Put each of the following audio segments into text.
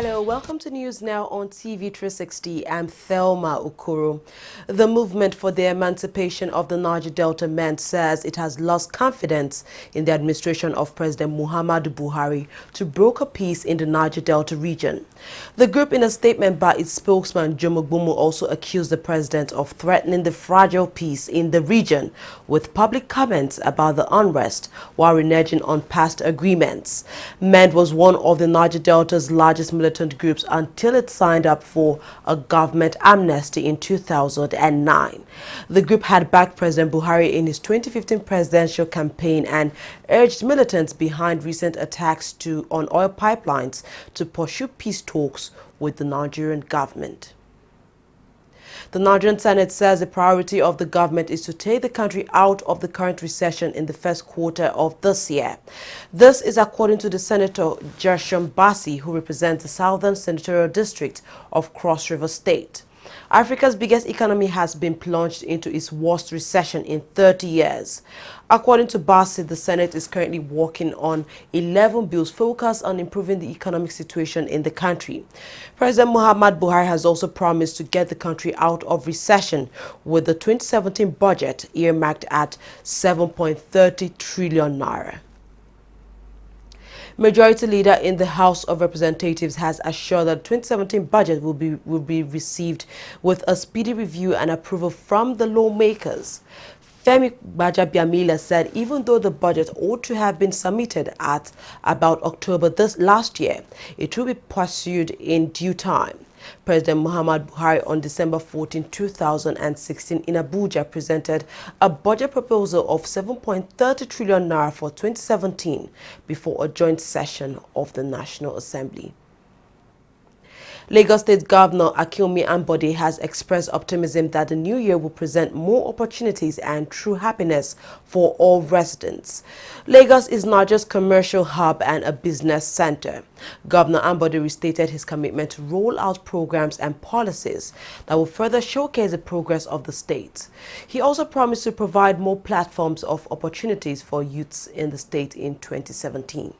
Hello, welcome to News Now on TV360. I'm Thelma Okoro. The movement for the emancipation of the Niger Delta men says it has lost confidence in the administration of President Muhammadu Buhari to broker peace in the Niger Delta region. The group, in a statement by its spokesman Jomogbumu, also accused the president of threatening the fragile peace in the region with public comments about the unrest while reneging on past agreements. MEND was one of the Niger Delta's largest militant groups until it signed up for a government amnesty in 2009. The group had backed President Buhari in his 2015 presidential campaign and urged militants behind recent attacks on oil pipelines to pursue peace talks with the Nigerian government. The Nigerian Senate says the priority of the government is to take the country out of the current recession in the first quarter of this year. This is according to the Senator Gershom Bassi, who represents the Southern Senatorial District of Cross River State. Africa's biggest economy has been plunged into its worst recession in 30 years. According to Bassi, the Senate is currently working on 11 bills focused on improving the economic situation in the country. President Muhammadu Buhari has also promised to get the country out of recession with the 2017 budget earmarked at 7.30 trillion naira. Majority Leader in the House of Representatives has assured that the 2017 budget will be received with a speedy review and approval from the lawmakers. Femi Gbajabiamila said even though the budget ought to have been submitted at about October last year, it will be pursued in due time. President Muhammadu Buhari on December 14, 2016 in Abuja presented a budget proposal of 7.30 trillion naira for 2017 before a joint session of the National Assembly. Lagos State Governor Akinwumi Ambode has expressed optimism that the new year will present more opportunities and true happiness for all residents. Lagos is Nigeria's commercial hub and a business center. Governor Ambode restated his commitment to roll out programs and policies that will further showcase the progress of the state. He also promised to provide more platforms of opportunities for youths in the state in 2017.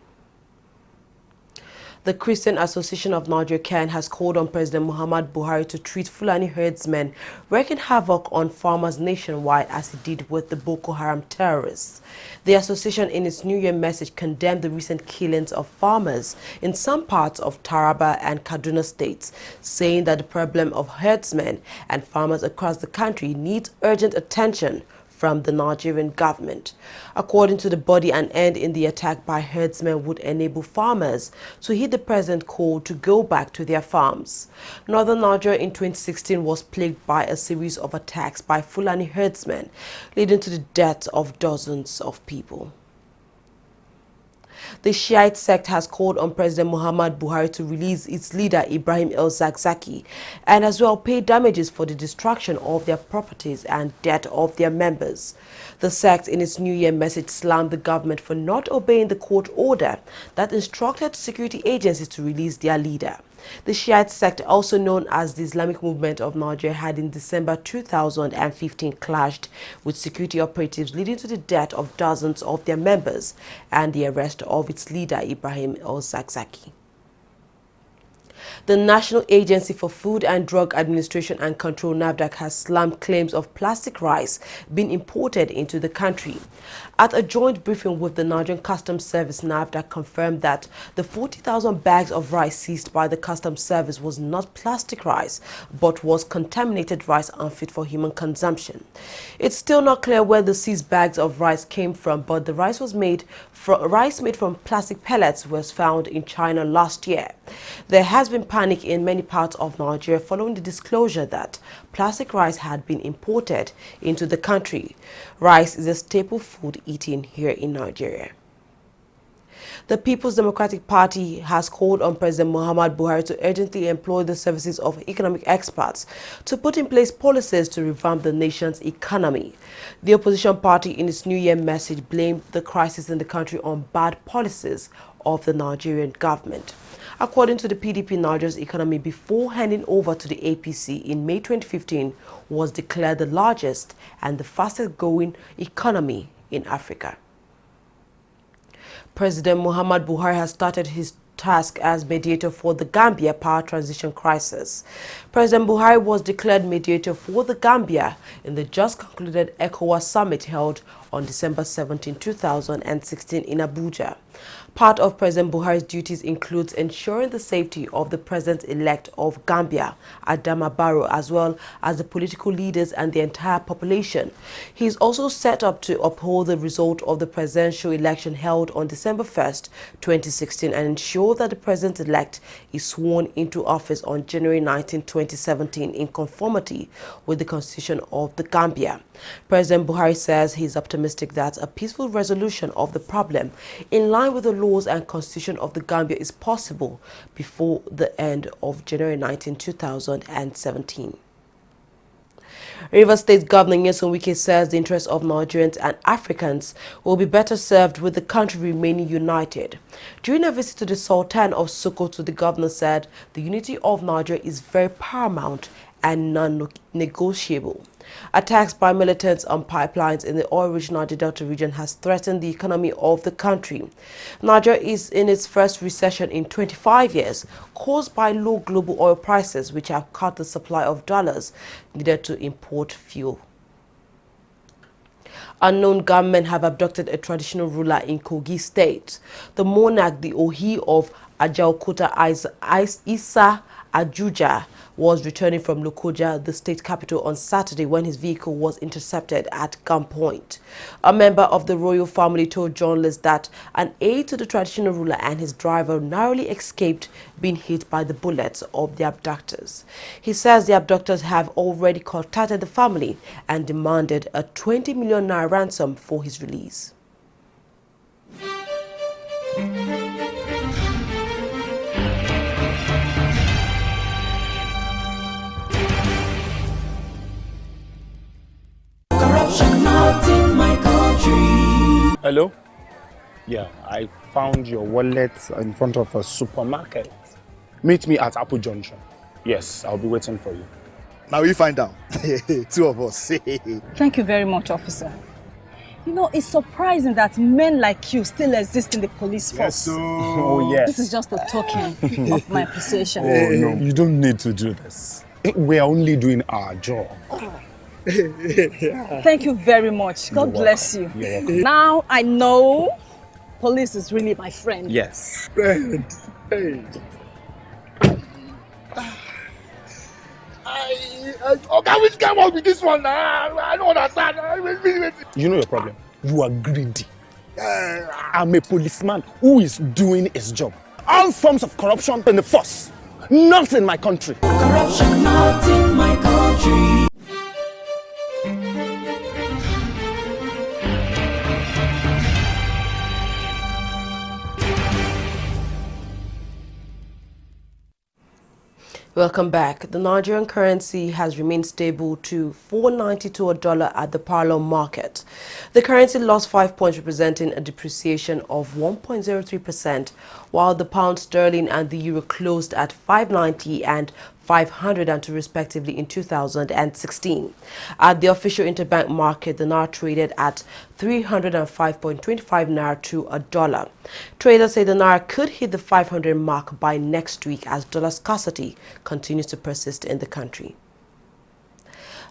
The Christian Association of Nigeria has called on President Muhammadu Buhari to treat Fulani herdsmen wreaking havoc on farmers nationwide as he did with the Boko Haram terrorists. The association in its New Year message condemned the recent killings of farmers in some parts of Taraba and Kaduna states, saying that the problem of herdsmen and farmers across the country needs urgent attention from the Nigerian government. According to the body, an end in the attack by herdsmen would enable farmers to heed the present call to go back to their farms. Northern Nigeria in 2016 was plagued by a series of attacks by Fulani herdsmen, leading to the death of dozens of people. The Shiite sect has called on President Muhammadu Buhari to release its leader Ibrahim el-Zakzaki and as well pay damages for the destruction of their properties and death of their members. The sect in its New Year message slammed the government for not obeying the court order that instructed security agencies to release their leader. The Shiite sect, also known as the Islamic Movement of Nigeria, had in December 2015 clashed with security operatives, leading to the death of dozens of their members and the arrest of its leader Ibrahim el-Zakzaki. The National Agency for Food and Drug Administration and Control (NAFDAC) has slammed claims of plastic rice being imported into the country. At a joint briefing with the Nigerian Customs Service, NAFDAC confirmed that the 40,000 bags of rice seized by the Customs Service was not plastic rice, but was contaminated rice unfit for human consumption. It's still not clear where the seized bags of rice came from, but the rice made from plastic pellets was found in China last year. There has been panic in many parts of Nigeria following the disclosure that plastic rice had been imported into the country. Rice is a staple food eaten here in Nigeria. The People's Democratic Party has called on President Muhammadu Buhari to urgently employ the services of economic experts to put in place policies to revamp the nation's economy. The opposition party in its New Year message blamed the crisis in the country on bad policies of the Nigerian government. According to the PDP, Nigeria's economy before handing over to the APC in May 2015 was declared the largest and the fastest growing economy in Africa. President Muhammadu Buhari has started his task as mediator for the Gambia power transition crisis. President Buhari was declared mediator for the Gambia in the just concluded ECOWAS summit held on December 17, 2016 in Abuja. Part of President Buhari's duties includes ensuring the safety of the President-elect of Gambia, Adama Barrow, as well as the political leaders and the entire population. He is also set up to uphold the result of the presidential election held on December 1st, 2016 and ensure that the President-elect is sworn into office on January 19, 2017 in conformity with the Constitution of the Gambia. President Buhari says he is optimistic that a peaceful resolution of the problem in line with the laws and constitution of the Gambia is possible before the end of January 19, 2017. Rivers State Governor Nyesom Wike says the interests of Nigerians and Africans will be better served with the country remaining united. During a visit to the Sultan of Sokoto, the governor said the unity of Nigeria is very paramount and non-negotiable. Attacks by militants on pipelines in the oil-rich Niger Delta region has threatened the economy of the country. Nigeria is in its first recession in 25 years, caused by low global oil prices, which have cut the supply of dollars needed to import fuel. Unknown gunmen have abducted a traditional ruler in Kogi State. The monarch, the Ohi of Ajaokuta Isa Ajuja, was returning from Lokoja, the state capital, on Saturday when his vehicle was intercepted at gunpoint. A member of the royal family told journalists that an aide to the traditional ruler and his driver narrowly escaped being hit by the bullets of the abductors. He says the abductors have already contacted the family and demanded a 20 million naira ransom for his release. Hello? Yeah, I found your wallet in front of a supermarket. Meet me at Apple Junction. Yes, I'll be waiting for you. Now we find out. Two of us. Thank you very much, officer. You know, it's surprising that men like you still exist in the police force. Yes, so... Oh, yes. This is just a token of my appreciation. Oh, no, you don't need to do this. We're only doing our job. Thank you very much. God bless you. You're welcome. Now I know police is really my friend. Yes. Friend. Hey. Okay, which came up with this one? I don't understand. You know your problem. You are greedy. I'm a policeman who is doing his job. All forms of corruption in the force. Not in my country. Corruption not in my country. Welcome back. The Nigerian currency has remained stable to 4.92 to a dollar at the parallel market. The currency lost 5 points, representing a depreciation of 1.03%, while the pound sterling and the euro closed at 5.90 and 502 respectively in 2016. At the official interbank market, the naira traded at 305.25 naira to a dollar. Traders say the naira could hit the 500 mark by next week as dollar scarcity continues to persist in the country.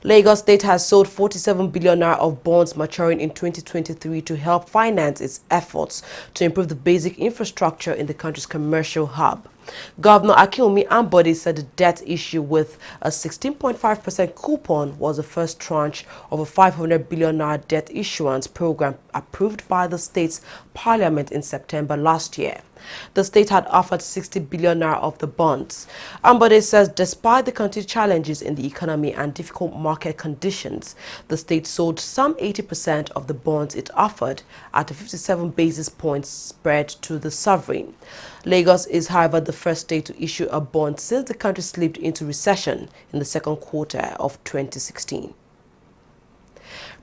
Lagos State has sold 47 billion naira of bonds maturing in 2023 to help finance its efforts to improve the basic infrastructure in the country's commercial hub. Governor Akinwumi Ambode said the debt issue with a 16.5% coupon was the first tranche of a 500 billion naira debt issuance program approved by the state's parliament in September last year. The state had offered 60 billion naira of the bonds. Ambode says despite the continued challenges in the economy and difficult market conditions, the state sold some 80% of the bonds it offered at a 57 basis points spread to the sovereign. Lagos is, however, the first state to issue a bond since the country slipped into recession in the second quarter of 2016.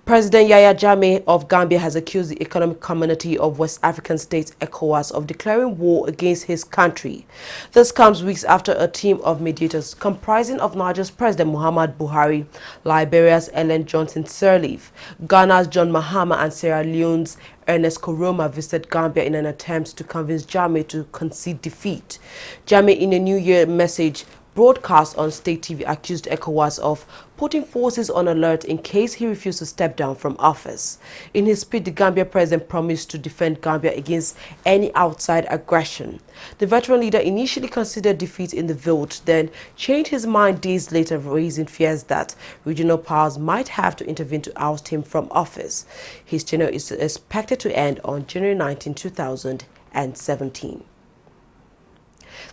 President Yahya Jammeh of Gambia has accused the Economic Community of West African States ECOWAS of declaring war against his country. This comes weeks after a team of mediators comprising of Nigeria's President Muhammad Buhari, Liberia's Ellen Johnson Sirleaf, Ghana's John Mahama and Sierra Leone's Ernest Koroma visited Gambia in an attempt to convince Jammeh to concede defeat. Jammeh, in a New Year message broadcast on state TV, accused ECOWAS of putting forces on alert in case he refused to step down from office. In his speech, the Gambia president promised to defend Gambia against any outside aggression. The veteran leader initially considered defeat in the vote, then changed his mind days later, raising fears that regional powers might have to intervene to oust him from office. His tenure is expected to end on January 19, 2017.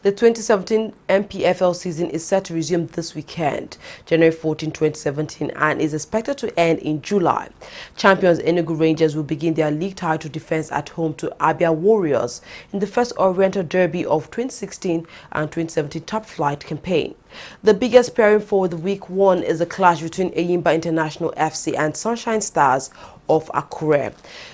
The 2017 MPFL season is set to resume this weekend, January 14, 2017, and is expected to end in July. Champions Enugu Rangers will begin their league title defense at home to Abia Warriors in the first Oriental Derby of 2016 and 2017 top flight campaign. The biggest pairing for the week one is a clash between Eyimba International FC and Sunshine Stars of Akure.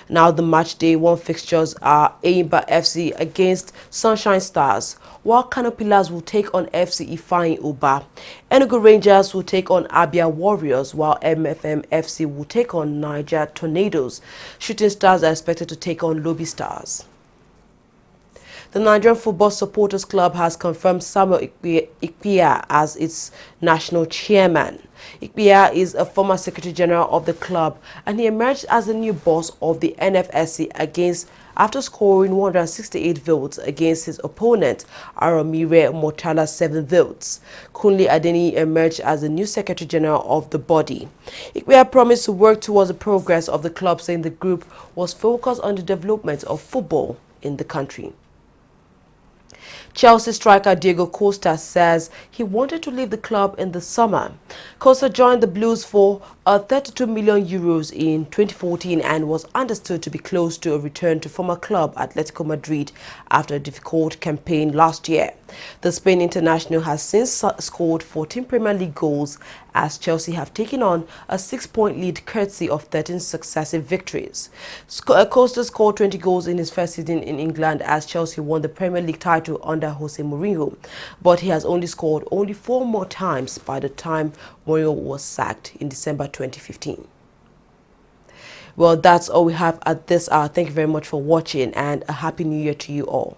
Now the match day one fixtures are Eyimba FC against Sunshine Stars, while Canopilas will take on FC Ifeanyi Uba. Enugu Rangers will take on Abia Warriors, while MFM FC will take on Niger Tornadoes. Shooting Stars are expected to take on Lobby Stars. The Nigerian Football Supporters Club has confirmed Samuel Ikpia as its national chairman. Ikpia is a former Secretary General of the club, and he emerged as the new boss of the NFSC after scoring 168 votes against his opponent, Aromire Mortala 7 votes. Kunle Adeni emerged as the new Secretary General of the body. Ikpia promised to work towards the progress of the club, saying the group was focused on the development of football in the country. Chelsea striker Diego Costa says he wanted to leave the club in the summer. Costa joined the Blues for €32 million in 2014 and was understood to be close to a return to former club Atletico Madrid after a difficult campaign last year. The Spain international has since scored 14 Premier League goals as Chelsea have taken on a 6-point lead courtesy of 13 successive victories. Costa scored 20 goals in his first season in England as Chelsea won the Premier League title under Jose Mourinho, but he has only scored 4 more times by the time Mourinho was sacked in December 2015. Well, that's all we have at this hour. Thank you very much for watching, and a happy new year to you all.